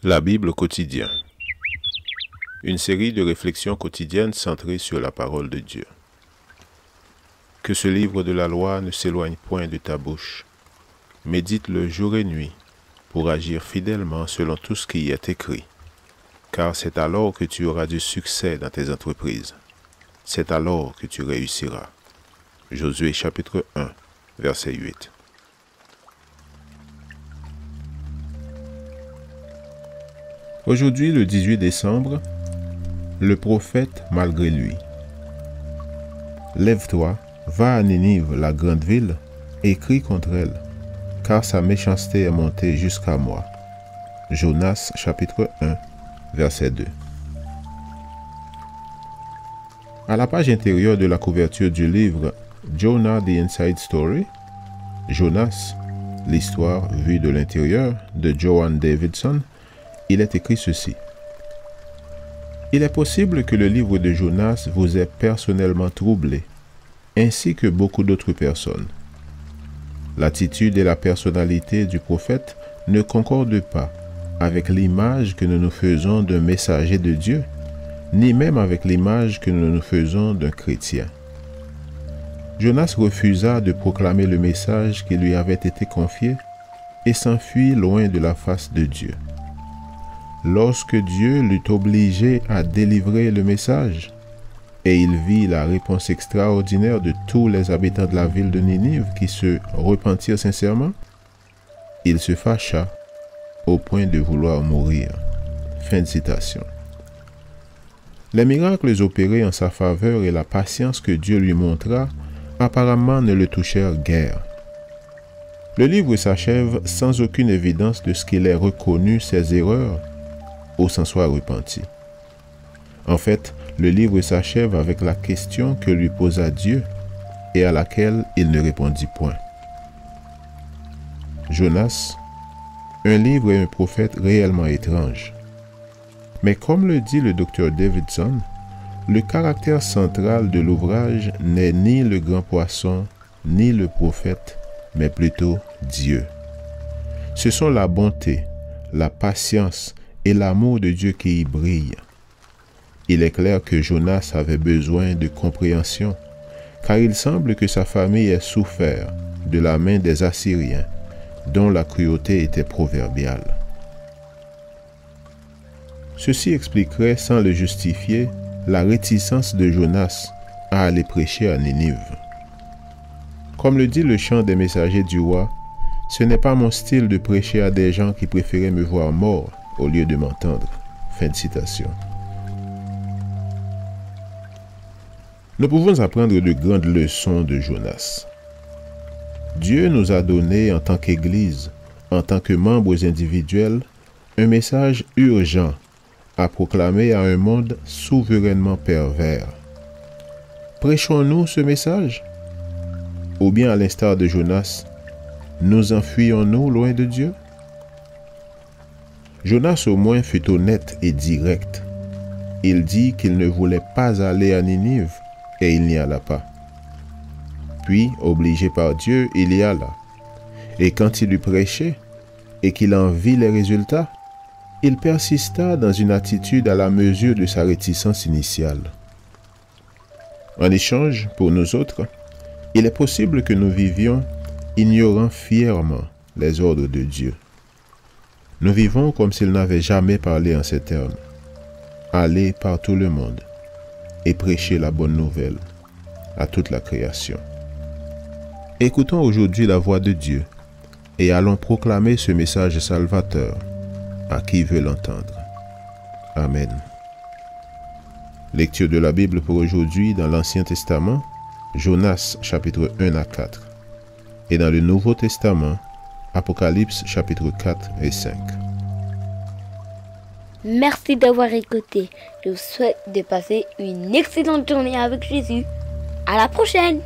La Bible quotidien. Une série de réflexions quotidiennes centrées sur la parole de Dieu. Que ce livre de la loi ne s'éloigne point de ta bouche. Médite-le jour et nuit, pour agir fidèlement selon tout ce qui y est écrit. Car c'est alors que tu auras du succès dans tes entreprises. C'est alors que tu réussiras. Josué chapitre 1, verset 8. Aujourd'hui, le 18 décembre, le prophète malgré lui. Lève-toi, va à Ninive, la grande ville, et crie contre elle, car sa méchanceté est montée jusqu'à moi. Jonas chapitre 1, verset 2. À la page intérieure de la couverture du livre Jonah the Inside Story, Jonas, l'histoire vue de l'intérieur de Joan Davidson, il est écrit ceci. Il est possible que le livre de Jonas vous ait personnellement troublé, ainsi que beaucoup d'autres personnes. L'attitude et la personnalité du prophète ne concordent pas avec l'image que nous nous faisons d'un messager de Dieu, ni même avec l'image que nous nous faisons d'un chrétien. Jonas refusa de proclamer le message qui lui avait été confié et s'enfuit loin de la face de Dieu. Lorsque Dieu l'eut obligé à délivrer le message, et il vit la réponse extraordinaire de tous les habitants de la ville de Ninive qui se repentirent sincèrement, il se fâcha au point de vouloir mourir. Fin de citation. Les miracles opérés en sa faveur et la patience que Dieu lui montra apparemment ne le touchèrent guère. Le livre s'achève sans aucune évidence de ce qu'il ait reconnu ses erreurs ou s'en soit repenti. En fait, le livre s'achève avec la question que lui posa Dieu et à laquelle il ne répondit point. Jonas, un livre et un prophète réellement étranges. Mais comme le dit le docteur Davidson, le caractère central de l'ouvrage n'est ni le grand poisson, ni le prophète, mais plutôt Dieu. Ce sont la bonté, la patience et l'amour de Dieu qui y brille. Il est clair que Jonas avait besoin de compréhension, car il semble que sa famille ait souffert de la main des Assyriens, dont la cruauté était proverbiale. Ceci expliquerait, sans le justifier, la réticence de Jonas à aller prêcher à Ninive. Comme le dit le chant des messagers du roi, ce n'est pas mon style de prêcher à des gens qui préféraient me voir mort au lieu de m'entendre. Fin de citation. Nous pouvons apprendre de grandes leçons de Jonas. Dieu nous a donné en tant qu'Église, en tant que membres individuels, un message urgent à proclamer à un monde souverainement pervers. Prêchons-nous ce message? Ou bien, à l'instar de Jonas, nous enfuyons-nous loin de Dieu? Jonas au moins fut honnête et direct. Il dit qu'il ne voulait pas aller à Ninive et il n'y alla pas. Puis, obligé par Dieu, il y alla. Et quand il eut prêché et qu'il en vit les résultats, il persista dans une attitude à la mesure de sa réticence initiale. En échange, pour nous autres, il est possible que nous vivions ignorant fièrement les ordres de Dieu. Nous vivons comme s'il n'avait jamais parlé en ces termes. Aller par tout le monde et prêcher la bonne nouvelle à toute la création. Écoutons aujourd'hui la voix de Dieu et allons proclamer ce message salvateur à qui veut l'entendre. Amen. Lecture de la Bible pour aujourd'hui dans l'Ancien Testament, Jonas chapitre 1 à 4, et dans le Nouveau Testament, Apocalypse chapitre 4 et 5. Merci d'avoir écouté. Je vous souhaite de passer une excellente journée avec Jésus. À la prochaine!